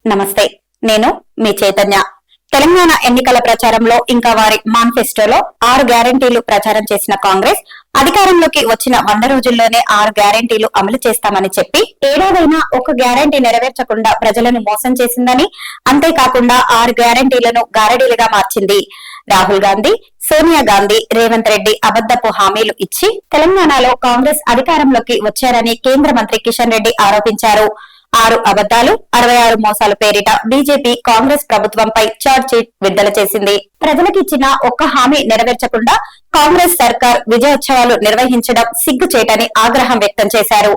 నమస్తే, నేను మీ చైతన్య. తెలంగాణ ఎన్నికల ప్రచారంలో ఇంకా వారి మానిఫెస్టోలో 6 గ్యారంటీలు ప్రచారం చేసిన కాంగ్రెస్ అధికారంలోకి వచ్చిన 100 రోజుల్లోనే 6 గ్యారంటీలు అమలు చేస్తామని చెప్పి ఏడాదైనా ఒక గ్యారంటీ నెరవేర్చకుండా ప్రజలను మోసం చేసిందని, అంతేకాకుండా 6 గ్యారంటీలను గారడీలుగా మార్చింది. రాహుల్ గాంధీ, సోనియా గాంధీ, రేవంత్ రెడ్డి అబద్దపు హామీలు ఇచ్చి తెలంగాణలో కాంగ్రెస్ అధికారంలోకి వచ్చారని కేంద్ర మంత్రి కిషన్ రెడ్డి ఆరోపించారు. 6 అబద్దాలు, 66 మోసాల పేరిట బీజేపీ కాంగ్రెస్ ప్రభుత్వంపై ఛార్జ్ షీట్ విడుదల చేసింది. ప్రజలకిచ్చిన ఒక్క హామీ నెరవేర్చకుండా కాంగ్రెస్ సర్కార్ విజయోత్సవాలు నిర్వహించడం సిగ్గుచేటని ఆగ్రహం వ్యక్తం చేశారు.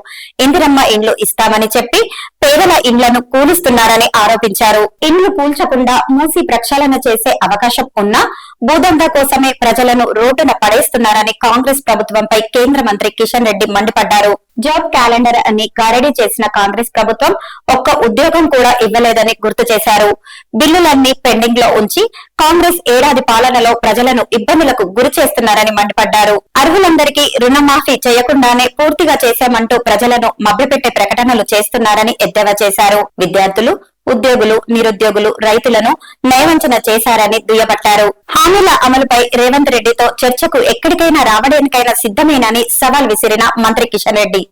ఇందిరమ్మ ఇండ్లు ఇస్తామని చెప్పి పేదల ఇండ్లను కూలుస్తున్నారని ఆరోపించారు. ఇండ్లు కూల్చకుండా మూసి ప్రక్షాళన చేసే అవకాశం ఉన్నా భూదందా కోసమే ప్రజలను రోడ్డున పడేస్తున్నారని కాంగ్రెస్ ప్రభుత్వంపై కేంద్ర మంత్రి కిషన్ రెడ్డి మండిపడ్డారు. జాబ్ క్యాలెండర్ అని గారడీ చేసిన కాంగ్రెస్ ప్రభుత్వం ఒక్క ఉద్యోగం కూడా ఇవ్వలేదని గుర్తు చేశారు. బిల్లులన్నీ పెండింగ్ లో ఉంచి కాంగ్రెస్ ఏడాది పాలనలో ప్రజలను ఇబ్బందులకు గురి చేస్తున్నారని మండిపడ్డారు. అర్హులందరికీ రుణమాఫీ చేయకుండానే పూర్తిగా చేశామంటూ ప్రజలను మభ్యపెట్టే ప్రకటనలు చేస్తున్నారని ఎద్దేవా చేశారు. విద్యార్థులు, ఉద్యోగులు, నిరుద్యోగులు, రైతులను నయవంచన చేశారని దుయ్యబట్టారు. హామీల అమలుపై రేవంత్ రెడ్డితో చర్చకు ఎక్కడికైనా రావడానికైనా సిద్ధమేనని సవాల్ విసిరిన మంత్రి కిషన్ రెడ్డి